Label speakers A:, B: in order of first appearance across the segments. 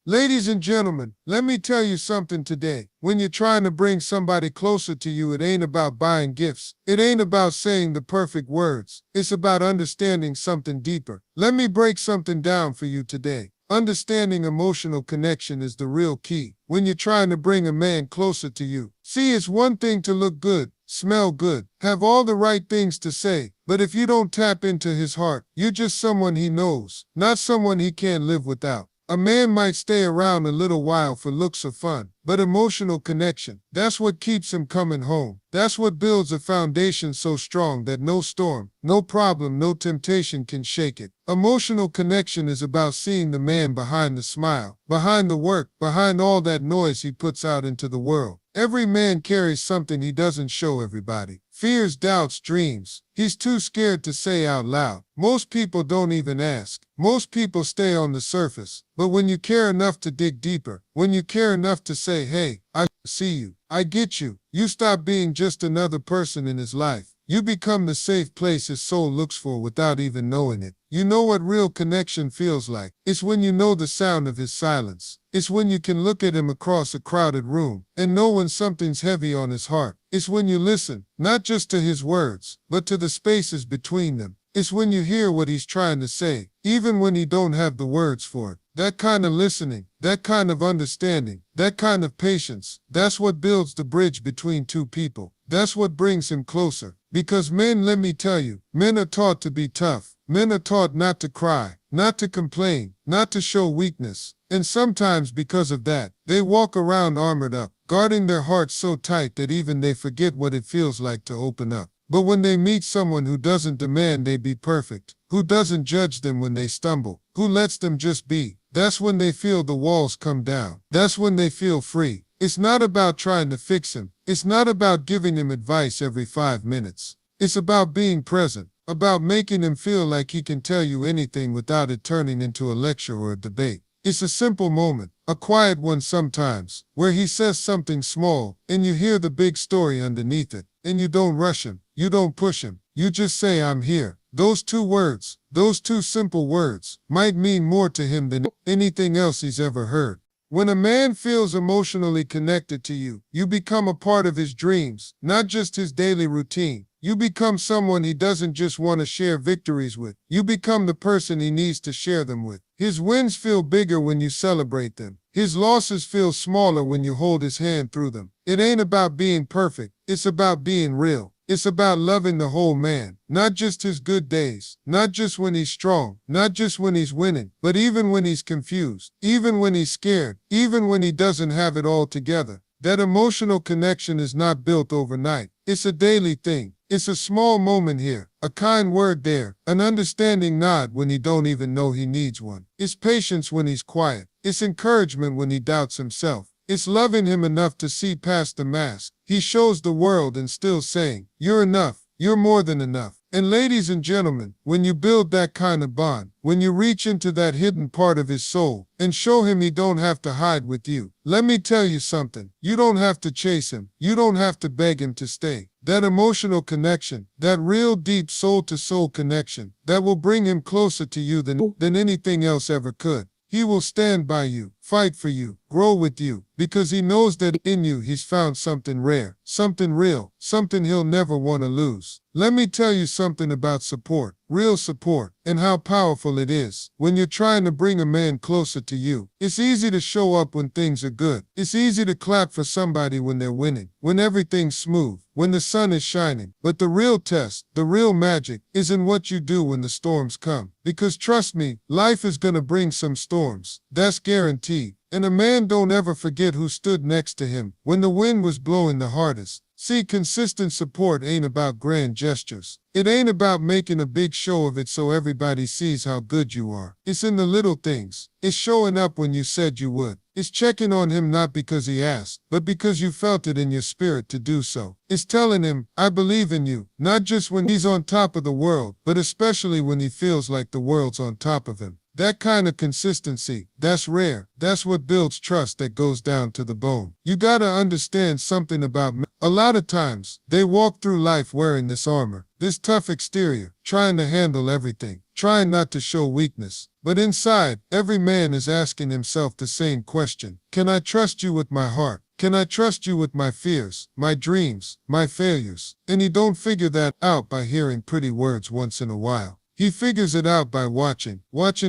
A: Ladies and gentlemen, let me tell you something today. When you're trying to bring somebody closer to you, it ain't about buying gifts. It ain't about saying the perfect words. It's about understanding something deeper. Let me break something down for you today. Understanding emotional connection is the real key when you're trying to bring a man closer to you. See, it's one thing to look good, smell good, have all the right things to say, but if you don't tap into his heart, you're just someone he knows, not someone he can't live without. A man might stay around a little while for looks or fun, but emotional connection, that's what keeps him coming home. That's what builds a foundation so strong that no storm, no problem, no temptation can shake it. Emotional connection is about seeing the man behind the smile, behind the work, behind all that noise he puts out into the world. Every man carries something he doesn't show everybody. Fears, doubts, dreams. He's too scared to say out loud. Most people don't even ask. Most people stay on the surface. But when you care enough to dig deeper, when you care enough to say, hey, I see you, I get you, you stop being just another person in his life. You become the safe place his soul looks for without even knowing it. You know what real connection feels like. It's when you know the sound of his silence. It's when you can look at him across a crowded room and know when something's heavy on his heart. It's when you listen, not just to his words, but to the spaces between them. It's when you hear what he's trying to say, even when he don't have the words for it. That kind of listening, that kind of understanding, that kind of patience, that's what builds the bridge between two people. That's what brings him closer. Because men, let me tell you, men are taught to be tough. Men are taught not to cry, not to complain, not to show weakness. And sometimes because of that, they walk around armored up, guarding their hearts so tight that even they forget what it feels like to open up. But when they meet someone who doesn't demand they be perfect, who doesn't judge them when they stumble, who lets them just be, that's when they feel the walls come down. That's when they feel free. It's not about trying to fix him. It's not about giving him advice every 5 minutes. It's about being present, about making him feel like he can tell you anything without it turning into a lecture or a debate. It's a simple moment, a quiet one sometimes, where he says something small and you hear the big story underneath it, and you don't rush him, you don't push him, you just say, I'm here. Those 2 words, those 2 simple words, might mean more to him than anything else he's ever heard. When a man feels emotionally connected to you, you become a part of his dreams, not just his daily routine. You become someone he doesn't just want to share victories with. You become the person he needs to share them with. His wins feel bigger when you celebrate them. His losses feel smaller when you hold his hand through them. It ain't about being perfect. It's about being real. It's about loving the whole man, not just his good days, not just when he's strong, not just when he's winning, but even when he's confused, even when he's scared, even when he doesn't have it all together. That emotional connection is not built overnight. It's a daily thing. It's a small moment here, a kind word there, an understanding nod when he don't even know he needs one. It's patience when he's quiet. It's encouragement when he doubts himself. It's loving him enough to see past the mask he shows the world and still saying, you're enough, you're more than enough. And ladies and gentlemen, when you build that kind of bond, when you reach into that hidden part of his soul and show him he don't have to hide with you, let me tell you something. You don't have to chase him. You don't have to beg him to stay. That emotional connection, that real deep soul-to-soul connection, that will bring him closer to you than anything else ever could. He will stand by you, fight for you, grow with you, because he knows that in you he's found something rare, something real, something he'll never want to lose. Let me tell you something about support, real support, and how powerful it is. When you're trying to bring a man closer to you, it's easy to show up when things are good. It's easy to clap for somebody when they're winning, when everything's smooth, when the sun is shining. But the real test, the real magic, is in what you do when the storms come. Because trust me, life is gonna bring some storms. That's guaranteed. And a man don't ever forget who stood next to him when the wind was blowing the hardest. See, consistent support ain't about grand gestures. It ain't about making a big show of it so everybody sees how good you are. It's in the little things. It's showing up when you said you would. It's checking on him not because he asked, but because you felt it in your spirit to do so. It's telling him, I believe in you, not just when he's on top of the world, but especially when he feels like the world's on top of him. That kind of consistency, that's rare. That's what builds trust that goes down to the bone. You gotta understand something about men. A lot of times, they walk through life wearing this armor, this tough exterior, trying to handle everything, trying not to show weakness. But inside, every man is asking himself the same question. Can I trust you with my heart? Can I trust you with my fears, my dreams, my failures? And he don't figure that out by hearing pretty words once in a while. He figures it out by watching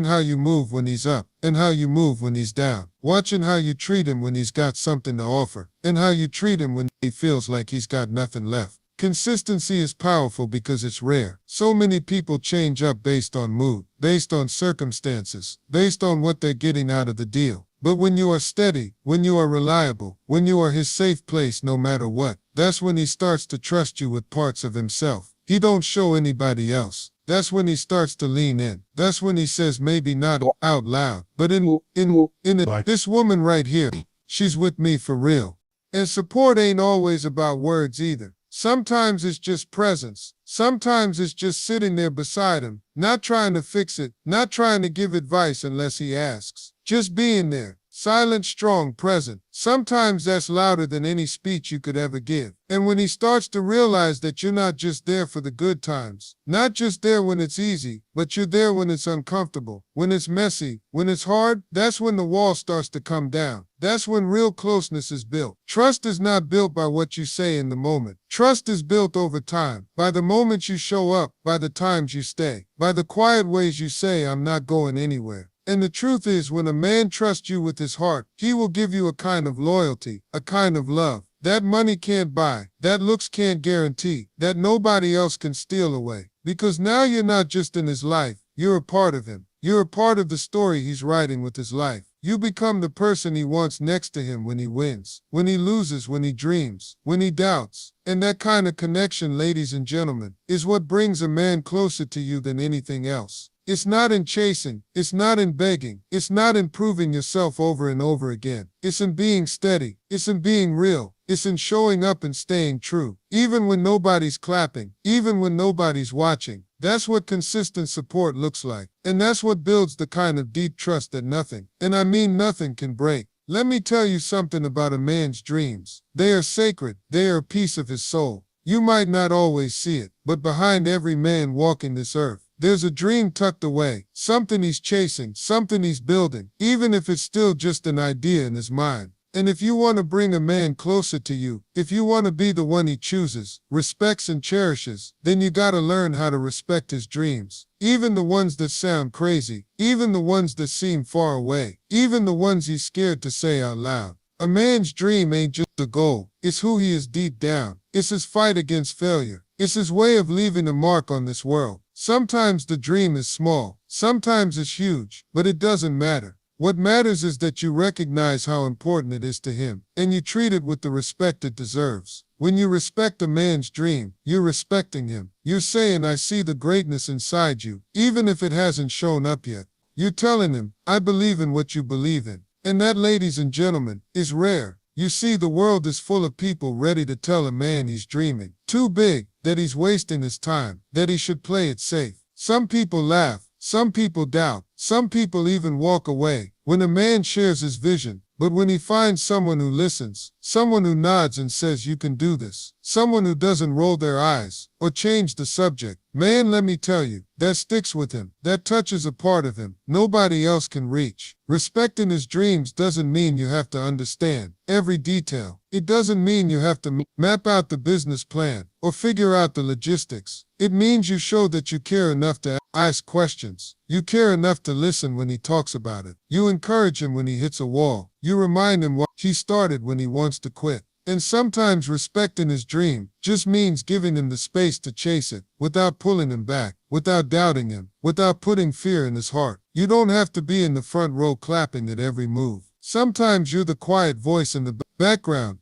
A: how you move when he's up and how you move when he's down, watching how you treat him when he's got something to offer and how you treat him when he feels like he's got nothing left. Consistency is powerful because it's rare. So many people change up based on mood, based on circumstances, based on what they're getting out of the deal. But when you are steady, when you are reliable, when you are his safe place no matter what, that's when he starts to trust you with parts of himself. He don't show anybody else. That's when he starts to lean in. That's when he says maybe not out loud, but in it. This woman right here, she's with me for real. And support ain't always about words either. Sometimes it's just presence. Sometimes it's just sitting there beside him, not trying to fix it, not trying to give advice unless he asks. Just being there, silent, strong, present. Sometimes that's louder than any speech you could ever give. And when he starts to realize that you're not just there for the good times, not just there when it's easy, but you're there when it's uncomfortable, when it's messy, when it's hard, that's when the wall starts to come down. That's when real closeness is built. Trust is not built by what you say in the moment. Trust is built over time, by the moments you show up, by the times you stay, by the quiet ways you say, I'm not going anywhere. And the truth is, when a man trusts you with his heart, he will give you a kind of loyalty, a kind of love that money can't buy, that looks can't guarantee, that nobody else can steal away. Because now you're not just in his life, you're a part of him. You're a part of the story he's writing with his life. You become the person he wants next to him when he wins, when he loses, when he dreams, when he doubts. And that kind of connection, ladies and gentlemen, is what brings a man closer to you than anything else. It's not in chasing, it's not in begging, it's not in proving yourself over and over again. It's in being steady, it's in being real, it's in showing up and staying true. Even when nobody's clapping, even when nobody's watching. That's what consistent support looks like. And that's what builds the kind of deep trust that nothing, and I mean nothing, can break. Let me tell you something about a man's dreams. They are sacred, they are a piece of his soul. You might not always see it, but behind every man walking this earth, there's a dream tucked away, something he's chasing, something he's building, even if it's still just an idea in his mind. And if you want to bring a man closer to you, if you want to be the one he chooses, respects and cherishes, then you gotta learn how to respect his dreams. Even the ones that sound crazy, even the ones that seem far away, even the ones he's scared to say out loud. A man's dream ain't just a goal, it's who he is deep down. It's his fight against failure. It's his way of leaving a mark on this world. Sometimes the dream is small, sometimes it's huge, but it doesn't matter. What matters is that you recognize how important it is to him, and you treat it with the respect it deserves. When you respect a man's dream, you're respecting him. You're saying, I see the greatness inside you, even if it hasn't shown up yet. You're telling him, I believe in what you believe in. And that, ladies and gentlemen, is rare. You see, the world is full of people ready to tell a man he's dreaming too big, that he's wasting his time, that he should play it safe. Some people laugh, some people doubt, some people even walk away when a man shares his vision. But when he finds someone who listens, someone who nods and says you can do this, someone who doesn't roll their eyes or change the subject, man, let me tell you, that sticks with him. That touches a part of him nobody else can reach. Respecting his dreams doesn't mean you have to understand every detail. It doesn't mean you have to map out the business plan or figure out the logistics. It means you show that you care enough to ask questions. You care enough to listen when he talks about it. You encourage him when he hits a wall. You remind him why he started when he wants to quit. And sometimes respecting his dream just means giving him the space to chase it without pulling him back, without doubting him, without putting fear in his heart. You don't have to be in the front row clapping at every move. Sometimes you're the quiet voice in the background,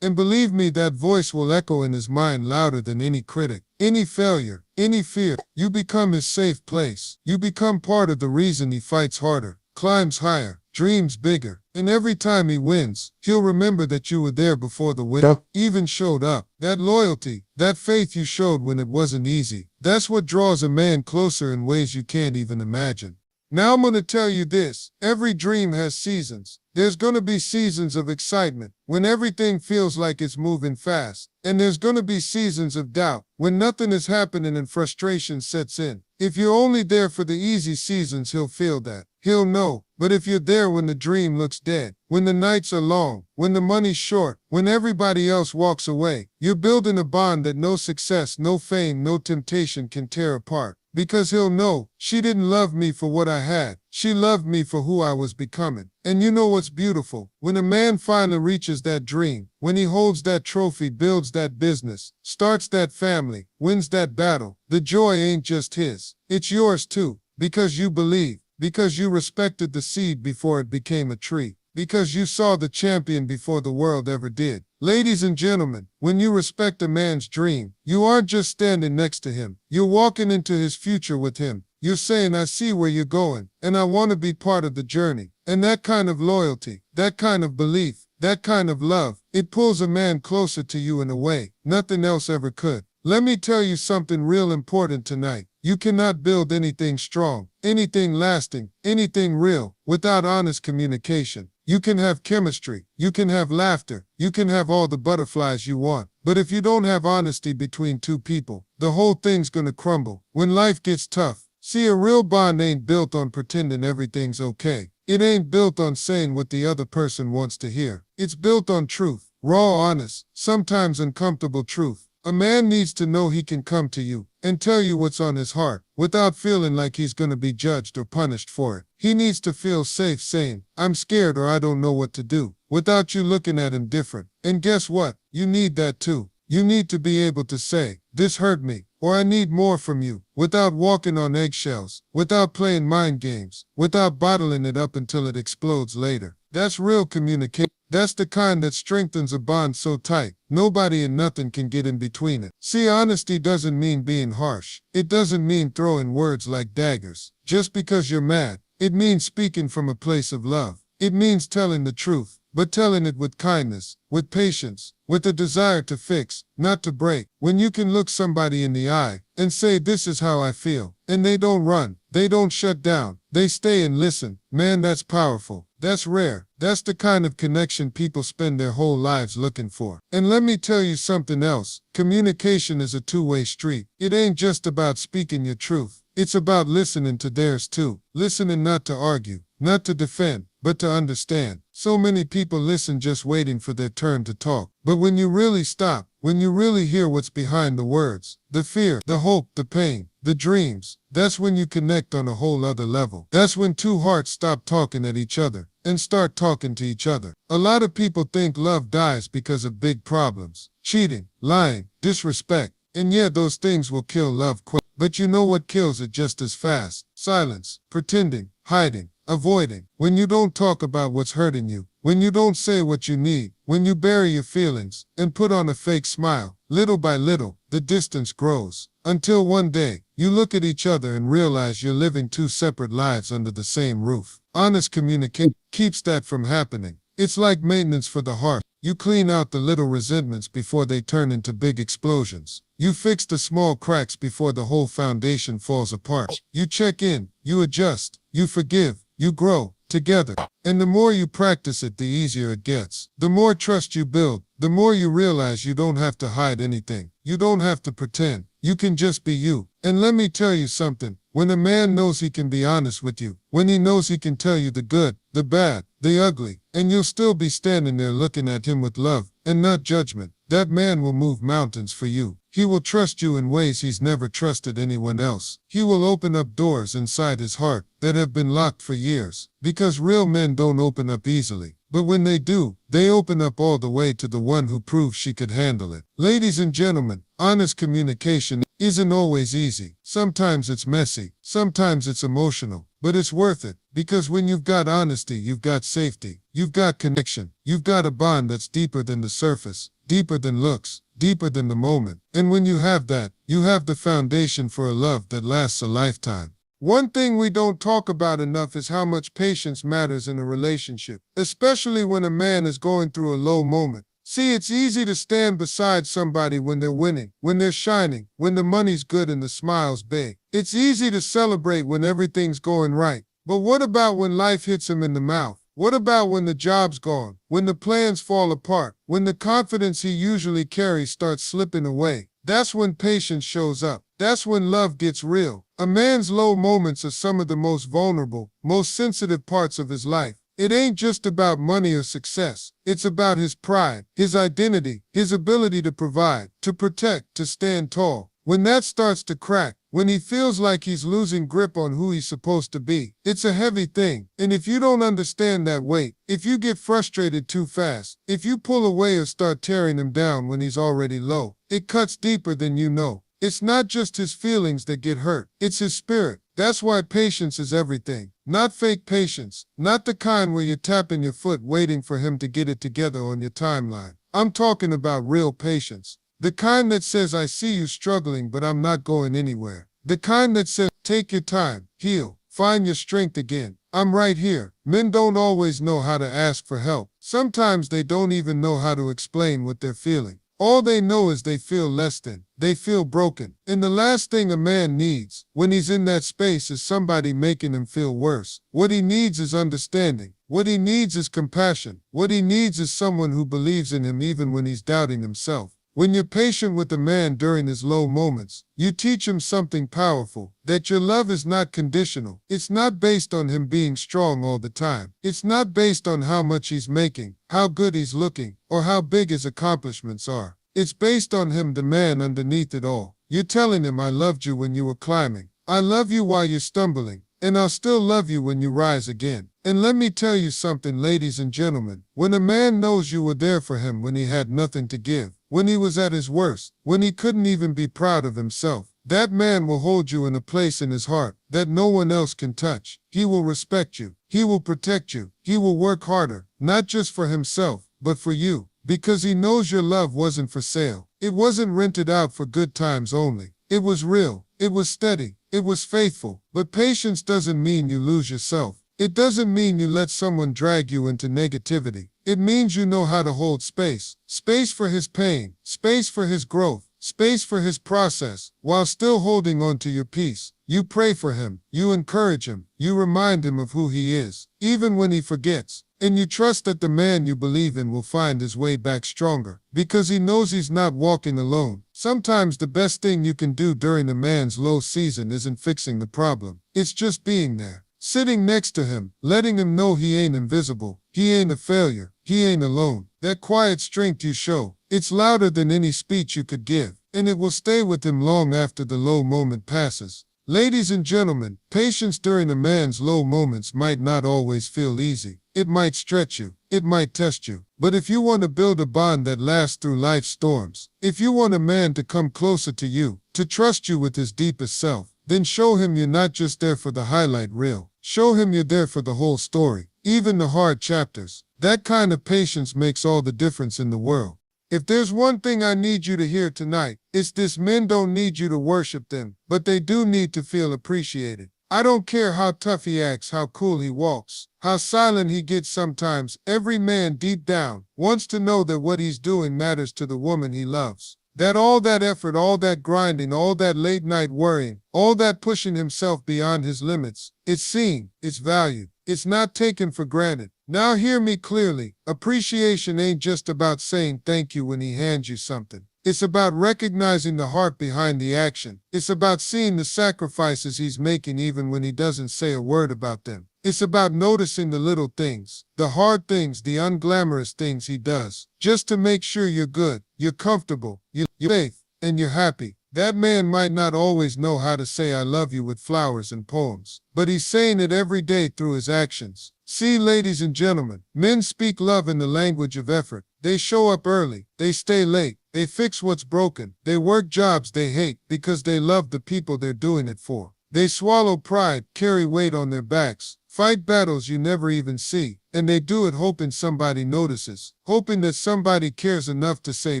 A: and believe me, that voice will echo in his mind louder than any critic, any failure, any fear. You become his safe place. You become part of the reason he fights harder, climbs higher, dreams bigger. And every time he wins, he'll remember that you were there before the win even showed up. That loyalty, that faith you showed when it wasn't easy, that's what draws a man closer in ways you can't even imagine. Now I'm going to tell you this. Every dream has seasons. There's going to be seasons of excitement when everything feels like it's moving fast. And there's going to be seasons of doubt when nothing is happening and frustration sets in. If you're only there for the easy seasons, he'll feel that. He'll know. But if you're there when the dream looks dead, when the nights are long, when the money's short, when everybody else walks away, you're building a bond that no success, no fame, no temptation can tear apart. Because he'll know, she didn't love me for what I had. She loved me for who I was becoming. And you know what's beautiful? When a man finally reaches that dream, when he holds that trophy, builds that business, starts that family, wins that battle, the joy ain't just his. It's yours too. Because you believe. Because you respected the seed before it became a tree. Because you saw the champion before the world ever did. Ladies and gentlemen, when you respect a man's dream, you aren't just standing next to him. You're walking into his future with him. You're saying, I see where you're going, and I want to be part of the journey. And that kind of loyalty, that kind of belief, that kind of love, it pulls a man closer to you in a way nothing else ever could. Let me tell you something real important tonight. You cannot build anything strong, anything lasting, anything real without honest communication. You can have chemistry, you can have laughter, you can have all the butterflies you want. But if you don't have honesty between two people, the whole thing's gonna crumble. When life gets tough, see, a real bond ain't built on pretending everything's okay. It ain't built on saying what the other person wants to hear. It's built on truth, raw, honest, sometimes uncomfortable truth. A man needs to know he can come to you and tell you what's on his heart without feeling like he's going to be judged or punished for it. He needs to feel safe saying, I'm scared or I don't know what to do, without you looking at him different. And guess what? You need that too. You need to be able to say, this hurt me, or I need more from you, without walking on eggshells, without playing mind games, without bottling it up until it explodes later. That's real communication. That's the kind that strengthens a bond so tight, nobody and nothing can get in between it. See, honesty doesn't mean being harsh. It doesn't mean throwing words like daggers. Just because you're mad, it means speaking from a place of love. It means telling the truth, but telling it with kindness, with patience, with a desire to fix, not to break. When you can look somebody in the eye and say, this is how I feel, and they don't run, they don't shut down, they stay and listen, man, that's powerful. That's rare. That's the kind of connection people spend their whole lives looking for. And let me tell you something else. Communication is a two-way street. It ain't just about speaking your truth. It's about listening to theirs too. Listening not to argue, not to defend, but to understand. So many people listen just waiting for their turn to talk. But when you really stop, when you really hear what's behind the words, the fear, the hope, the pain, the dreams, that's when you connect on a whole other level. That's when two hearts stop talking at each other and start talking to each other. A lot of people think love dies because of big problems, cheating, lying, disrespect, and yeah, those things will kill love quick. But you know what kills it just as fast? Silence, pretending, hiding, avoiding. When you don't talk about what's hurting you, when you don't say what you need, when you bury your feelings and put on a fake smile, little by little, the distance grows. Until one day, you look at each other and realize you're living two separate lives under the same roof. Honest communication keeps that from happening. It's like maintenance for the heart. You clean out the little resentments before they turn into big explosions. You fix the small cracks before the whole foundation falls apart. You check in, you adjust, you forgive, you grow together. And the more you practice it, the easier it gets. The more trust you build, the more you realize you don't have to hide anything. You don't have to pretend. You can just be you. And let me tell you something. When a man knows he can be honest with you, when he knows he can tell you the good, the bad, the ugly, and you'll still be standing there looking at him with love and not judgment, that man will move mountains for you. He will trust you in ways he's never trusted anyone else. He will open up doors inside his heart that have been locked for years, because real men don't open up easily. But when they do, they open up all the way to the one who proves she could handle it. Ladies and gentlemen, honest communication isn't always easy. Sometimes it's messy, sometimes it's emotional, but it's worth it. Because when you've got honesty, you've got safety, you've got connection, you've got a bond that's deeper than the surface, deeper than looks, deeper than the moment. And when you have that, you have the foundation for a love that lasts a lifetime. One thing we don't talk about enough is how much patience matters in a relationship, especially when a man is going through a low moment. See, it's easy to stand beside somebody when they're winning, when they're shining, when the money's good and the smile's big. It's easy to celebrate when everything's going right. But what about when life hits him in the mouth? What about when the job's gone, when the plans fall apart, when the confidence he usually carries starts slipping away? That's when patience shows up. That's when love gets real. A man's low moments are some of the most vulnerable, most sensitive parts of his life. It ain't just about money or success. It's about his pride, his identity, his ability to provide, to protect, to stand tall. When that starts to crack, when he feels like he's losing grip on who he's supposed to be, it's a heavy thing. And if you don't understand that weight, if you get frustrated too fast, if you pull away or start tearing him down when he's already low, it cuts deeper than you know. It's not just his feelings that get hurt, it's his spirit. That's why patience is everything. Not fake patience, not the kind where you're tapping your foot waiting for him to get it together on your timeline. I'm talking about real patience. The kind that says, I see you struggling, but I'm not going anywhere. The kind that says, take your time, heal, find your strength again. I'm right here. Men don't always know how to ask for help. Sometimes they don't even know how to explain what they're feeling. All they know is they feel less than. They feel broken. And the last thing a man needs when he's in that space is somebody making him feel worse. What he needs is understanding. What he needs is compassion. What he needs is someone who believes in him even when he's doubting himself. When you're patient with a man during his low moments, you teach him something powerful, that your love is not conditional. It's not based on him being strong all the time. It's not based on how much he's making, how good he's looking, or how big his accomplishments are. It's based on him, the man underneath it all. You're telling him, I loved you when you were climbing. I love you while you're stumbling. And I'll still love you when you rise again. And let me tell you something, ladies and gentlemen. When a man knows you were there for him when he had nothing to give, when he was at his worst, when he couldn't even be proud of himself, that man will hold you in a place in his heart that no one else can touch. He will respect you. He will protect you. He will work harder, not just for himself, but for you, because he knows your love wasn't for sale. It wasn't rented out for good times only. It was real. It was steady. It was faithful. But patience doesn't mean you lose yourself. It doesn't mean you let someone drag you into negativity. It means you know how to hold space. Space for his pain. Space for his growth. Space for his process, while still holding on to your peace. You pray for him. You encourage him. You remind him of who he is, even when he forgets. And you trust that the man you believe in will find his way back stronger, because he knows he's not walking alone. Sometimes the best thing you can do during a man's low season isn't fixing the problem. It's just being there. Sitting next to him, letting him know he ain't invisible. He ain't a failure. He ain't alone. That quiet strength you show, it's louder than any speech you could give, and it will stay with him long after the low moment passes. Ladies and gentlemen, patience during a man's low moments might not always feel easy. It might stretch you. It might test you. But if you want to build a bond that lasts through life's storms, if you want a man to come closer to you, to trust you with his deepest self, then show him you're not just there for the highlight reel. Show him you're there for the whole story, even the hard chapters. That kind of patience makes all the difference in the world. If there's one thing I need you to hear tonight, it's this: men don't need you to worship them, but they do need to feel appreciated. I don't care how tough he acts, how cool he walks, how silent he gets sometimes. Every man deep down wants to know that what he's doing matters to the woman he loves. That all that effort, all that grinding, all that late night worrying, all that pushing himself beyond his limits, it's seen, it's valued, it's not taken for granted. Now hear me clearly. Appreciation ain't just about saying thank you when he hands you something. It's about recognizing the heart behind the action. It's about seeing the sacrifices he's making even when he doesn't say a word about them. It's about noticing the little things, the hard things, the unglamorous things he does, just to make sure you're good, you're comfortable, you're safe, and you're happy. That man might not always know how to say I love you with flowers and poems, but he's saying it every day through his actions. See, ladies and gentlemen, men speak love in the language of effort. They show up early, they stay late, they fix what's broken, they work jobs they hate because they love the people they're doing it for. They swallow pride, carry weight on their backs, fight battles you never even see, and they do it hoping somebody notices, hoping that somebody cares enough to say,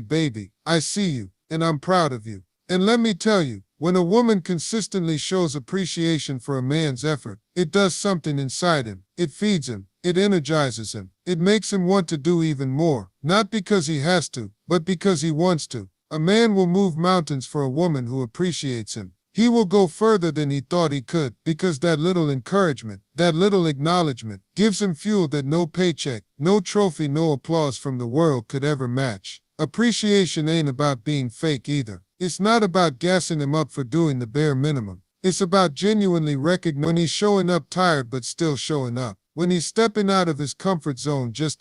A: baby, I see you, and I'm proud of you. And let me tell you, when a woman consistently shows appreciation for a man's effort, it does something inside him. It feeds him. It energizes him. It makes him want to do even more, not because he has to, but because he wants to. A man will move mountains for a woman who appreciates him. he will go further than he thought he could because that little encouragement, that little acknowledgement gives him fuel that no paycheck, no trophy, no applause from the world could ever match. Appreciation ain't about being fake either. It's not about gassing him up for doing the bare minimum. It's about genuinely recognizing when he's showing up tired but still showing up. When he's stepping out of his comfort zone just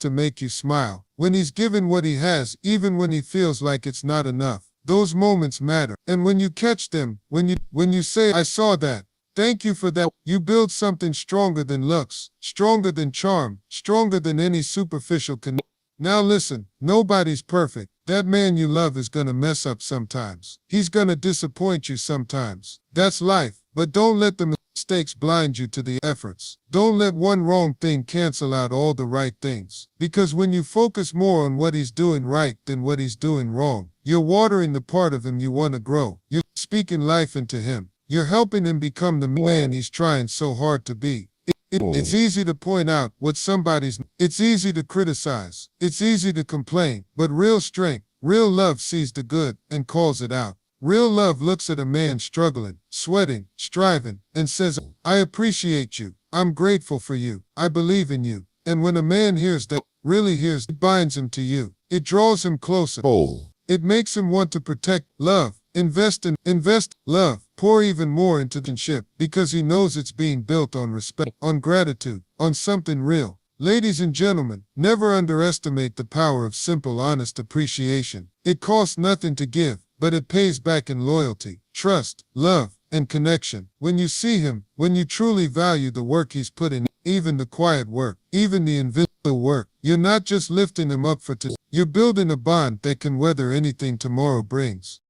A: to make you smile. When he's giving what he has even when he feels like it's not enough. Those moments matter. And when you catch them, when you say, "I saw that. Thank you for that," you build something stronger than looks, stronger than charm, stronger than any superficial connection. Now listen, nobody's perfect. That man you love is gonna mess up sometimes. He's gonna disappoint you sometimes. That's life. But don't let the mistakes blind you to the efforts. Don't let one wrong thing cancel out all the right things. Because when you focus more on what he's doing right than what he's doing wrong, you're watering the part of him you want to grow. You're speaking life into him. You're helping him become the man he's trying so hard to be. It's easy to point out what it's easy to criticize, it's easy to complain, but real strength, real love sees the good and calls it out. Real love looks at a man struggling, sweating, striving, and says, "I appreciate you, I'm grateful for you, I believe in you." And when a man hears that, really hears, it binds him to you. It draws him closer. It makes him want to protect, love, invest, love, pour even more into the ship because he knows it's being built on respect, on gratitude, on something real. Ladies and gentlemen, never underestimate the power of simple, honest appreciation. It costs nothing to give, but it pays back in loyalty, trust, love, and connection. When you see him, when you truly value the work he's put in, even the quiet work, even the invisible work, you're not just lifting him up for today. You're building a bond that can weather anything tomorrow brings.